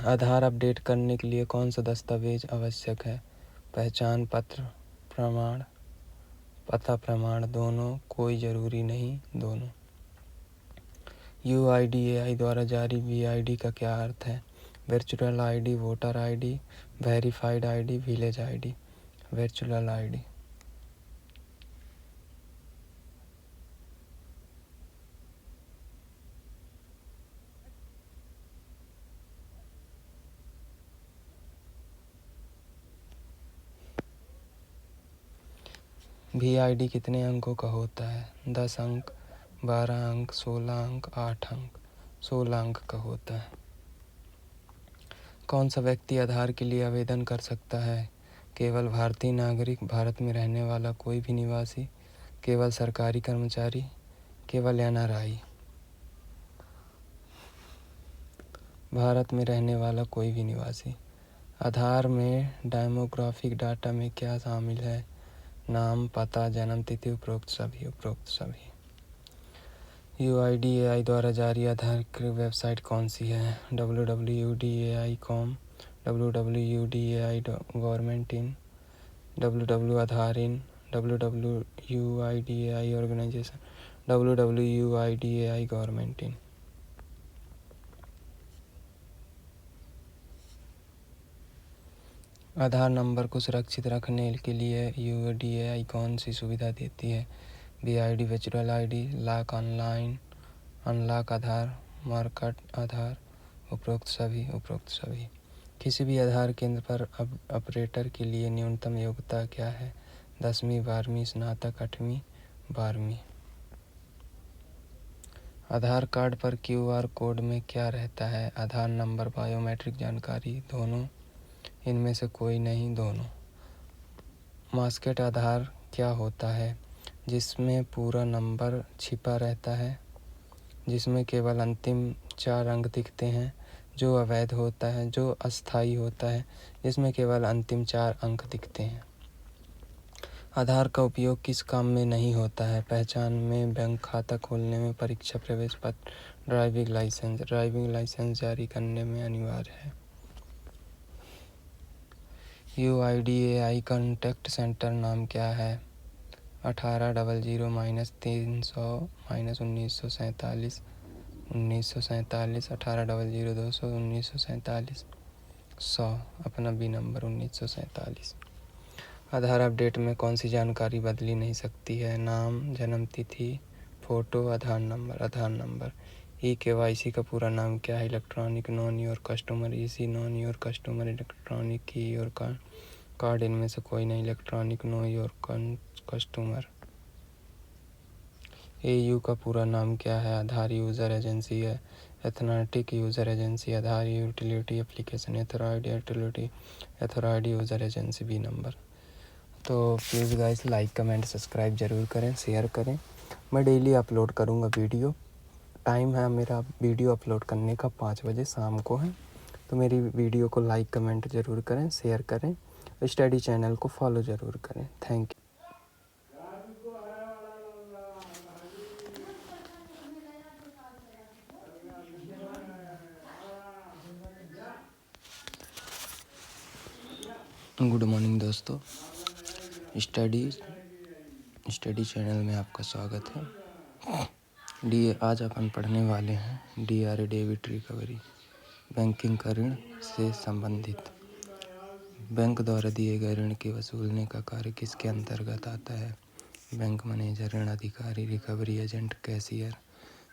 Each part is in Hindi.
आधार अपडेट करने के लिए कौन सा दस्तावेज़ आवश्यक है? पहचान पत्र, प्रमाण, पता प्रमाण, दोनों, कोई ज़रूरी नहीं, दोनों। UIDAI द्वारा जारी VID का क्या अर्थ है? Virtual ID, voter ID, verified ID, village ID। Virtual ID। VID कितने अंकों का होता है? 10 अंक, 12 अंक, 16 अंक, 8 अंक। 16 अंक का होता है। कौन सा व्यक्ति आधार के लिए आवेदन कर सकता है? केवल भारतीय नागरिक, भारत में रहने वाला कोई भी निवासी, केवल सरकारी कर्मचारी, केवल NRI। भारत में रहने वाला कोई भी निवासी। आधार में डेमोग्राफिक डाटा में क्या शामिल है? नाम, पता, जन्म तिथि, उपरोक्त सभी, उपरोक्त सभी। UIDAI द्वारा जारी आधार की वेबसाइट कौन सी है? www.udai.com, www.udai.government.in, www.aadhaar.in, www.uidai organization, www.uidai.government.in। आधार नंबर को सुरक्षित रखने के लिए UIDAI कौन सी सुविधा देती है? VID, virtual ID, lock online, unlock Aadhaar, मार्कट आधार, उपरोक्त सभी, उपरोक्त सभी। किसी भी आधार केंद्र पर ऑपरेटर के लिए न्यूनतम योग्यता क्या है? 10वीं, 12वीं, स्नातक, 8वीं, 12वीं। आधार कार्ड पर QR कोड में क्या रहता है? आधार नंबर, बायोमेट्रिक जानकारी, दोनों, इनमें से कोई नहीं, दोनों। मास्केट आधार क्या होता है? जिसमें पूरा नंबर छिपा रहता है, जिसमें केवल अंतिम 4 अंक दिखते हैं, जो अवैध होता है, जो अस्थायी होता है, जिसमें केवल अंतिम 4 अंक दिखते हैं। आधार का उपयोग किस काम में नहीं होता है? पहचान में, बैंक खाता खोलने में, परीक्षा प्रवेश पत्र, ड्राइविंग लाइसेंस। ड्राइविंग लाइसेंस जारी करने में अनिवार्य है। UIDAI कॉन्टैक्ट सेंटर नाम क्या है? 1800-300-1947, 1800-200, 1947, 100, अपना B नंबर 1947। आधार अपडेट में कौन सी जानकारी बदली नहीं सकती है? नाम, जन्म तिथि, photo, Aadhaar number. Aadhaar number. eKYC का पूरा नाम क्या है? Electronic non your customer, EC non your customer, electronic key your card, इनमें से कोई नहीं, electronic know your customer. AU का पूरा नाम क्या है? आधार यूज़र एजेंसी है, authority user agency, Aadhaar utility application, authority user agency, B number. तो please guys like, comment, subscribe ज़रूर करें, शेयर करें। मैं डेली अपलोड करूँगा वीडियो। टाइम है मेरा वीडियो अपलोड करने का 5 बजे शाम को है। तो मेरी वीडियो को लाइक, कमेंट ज़रूर करें, शेयर करें, स्टडी चैनल को फॉलो ज़रूर करें। Thank you. गुड मॉर्निंग दोस्तों, स्टडी चैनल में आपका स्वागत है। आज अपन पढ़ने वाले हैं DRA डेबिट रिकवरी, बैंकिंग का ऋण से संबंधित। बैंक द्वारा दिए गए ऋण के वसूलने का कार्य किसके अंतर्गत आता है? बैंक मैनेजर, ऋण अधिकारी, recovery agent, cashier,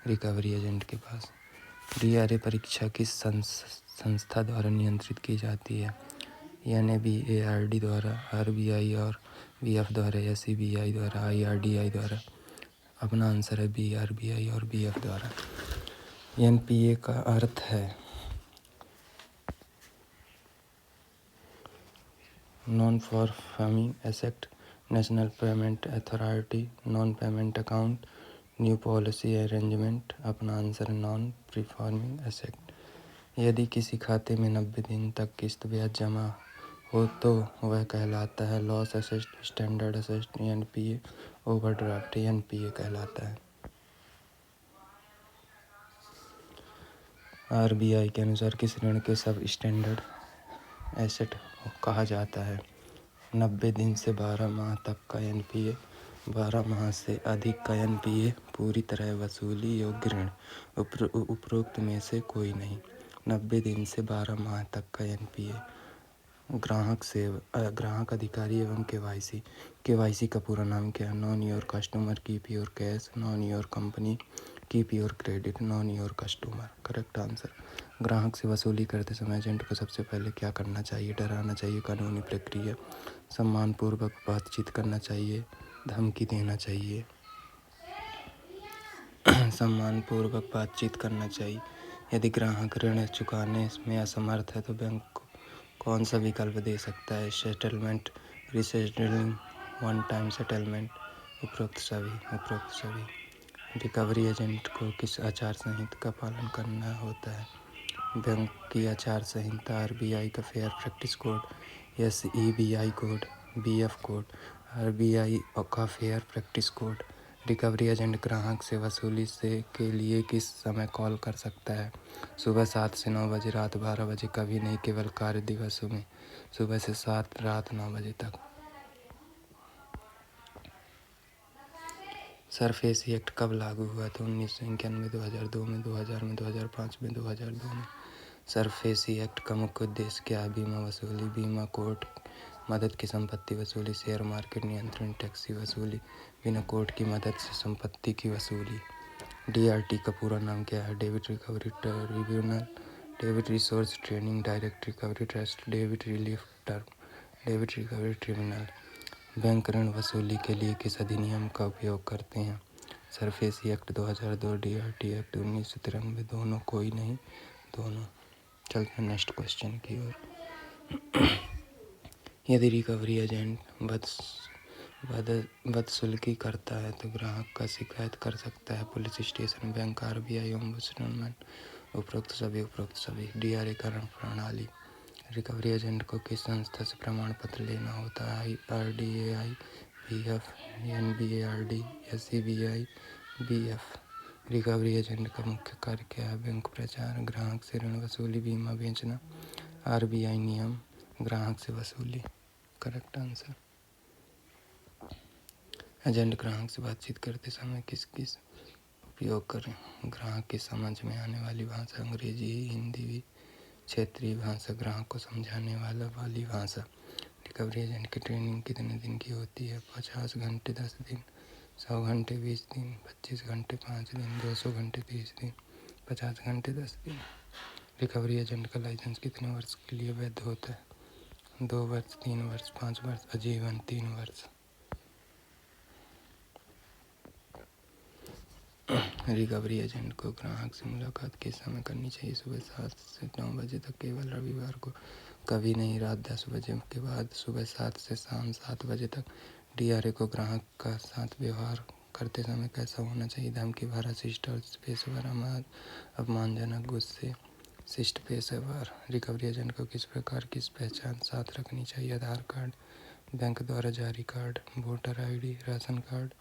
recovery agent के पास। DRA परीक्षा किस संस्था द्वारा नियंत्रित की जाती है? NABARD द्वारा, RBI और BF द्वारा, SEBI द्वारा, IRDI द्वारा। अपना आंसर है B, RBI और BF द्वारा। NPA का अर्थ है non performing asset, national payment authority, non payment account, new policy arrangement. अपना आंसर नॉन परफॉर्मिंग एसेट। यदि किसी खाते में 90 दिन तक किस्त ब्याज जमा हो तो वह कहलाता है loss asset, standard asset, NPA, overdraft, NPA कहलाता है। आरबीआई के अनुसार किस ऋण के सब स्टैंडर्ड एसेट कहा जाता है? 90 दिन से 12 माह तक का एनपीए, 12 माह से अधिक का एनपीए, पूरी तरह वसूली योग्य ऋण। उपरोक्त में से कोई नहीं। 90 दिन से 12 माह तक का एनपीए। ग्राहक अधिकारी एवं केवाईसी। केवाईसी का पूरा नाम क्या है? Non your customer keep your cash, non your company keep your credit, non your customer. Correct answer. ग्राहक से वसूली करते समय एजेंट को सबसे पहले क्या करना चाहिए? डराना चाहिए, कानूनी प्रक्रिया, सम्मानपूर्वक बातचीत करना चाहिए, धमकी देना चाहिए। सम्मानपूर्वक बातचीत करना चाहिए। यदि ग्राहक ऋण चुकाने में असमर्थ है तो बैंक कौन सा विकल्प दे सकता है? Settlement, rescheduling, one time settlement, उपरोक्त सभी। रिकवरी एजेंट को किस आचार संहिता का पालन करना होता है? बैंक की आचार संहिता, आरबीआई का fair practice code, SEBI code, BF code, RBI का fair practice code. Recovery agent ग्राहक से वसूली के लिए किस समय कॉल कर सकता है? सुबह 7 से 9 बजे, रात 12 बजे, कभी नहीं, केवल कार्य दिवसों में, सुबह से 7, रात 9 बजे तक। सरफेसी एक्ट कब लागू हुआ था? 1991, 2002 में, 2000 में, 2005 में, 2002 में। सरफेसी एक्ट का मुख्य उद्देश्य क्या है? बीमा वसूली, बीमा कोर्ट मदद की संपत्ति वसूली, शेयर मार्केट नियंत्रण, टैक्सी वसूली, बिना कोर्ट की मदद से संपत्ति की वसूली। डीआरटी का पूरा नाम क्या है? Debit recovery tribunal, debit resource training, direct recovery trust, debit relief term, debit recovery tribunal. Bank ऋण वसूली के लिए किस अधिनियम का उपयोग करते हैं? सरफेसी एक्ट 2002, डीआरटी एक्ट 1993, दोनों, कोई नहीं, दोनों। चलते हैं नेक्स्ट क्वेश्चन की ओर। यदि रिकवरी एजेंट बदसुल्की करता है तो ग्राहक का शिकायत कर सकता है police station, bank, RBI, ombudsman. उपरोक्त सभी। डीआरए करण प्रणाली। रिकवरी एजेंट को किस संस्था से प्रमाण पत्र लेना होता है? RDAI, BF, NBARD, SEBI, BF. Recovery agent का मुख्य कार्य क्या है? बैंक प्रचार, ग्राहक से ऋण वसूली, बीमा बेचना, आरबीआई नियम, ग्राहक से वसूली। Correct answer. एजेंट ग्राहक से बातचीत करते समय किस उपयोग करें? ग्राहक की समझ में आने वाली भाषा, अंग्रेजी, हिंदी, क्षेत्रीय भाषा, ग्राहक को समझाने वाली भाषा। रिकवरी एजेंट की ट्रेनिंग कितने दिन की होती है? 50 घंटे 10 दिन, 100 घंटे 20 दिन, 25 घंटे 5 दिन, 200 घंटे 30 दिन, 50 घंटे 10 दिन। रिकवरी एजेंट का लाइसेंस कितने वर्ष के लिए वैध होता है? 2 वर्ष, 3 वर्ष, 5 वर्ष, आजीवन, 3 वर्ष। रिकवरी एजेंट को ग्राहक से मुलाकात किस समय करनी चाहिए? सुबह 7 से 9 बजे तक, केवल रविवार को, कभी नहीं, रात 10 बजे के बाद, सुबह 7 से शाम 7 बजे तक। डीआरए को ग्राहक का साथ व्यवहार करते समय कैसा होना चाहिए? धमकी भरा, शिष्ट और पेशेवर, अपमानजनक, गुस्से, शिष्ट, पेशेवर। रिकवरी एजेंट को किस प्रकार की पहचान साथ रखनी चाहिए? आधार कार्ड, बैंक द्वारा जारी card, voter ID, ration card,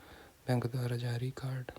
bank द्वारा जारी कार्ड।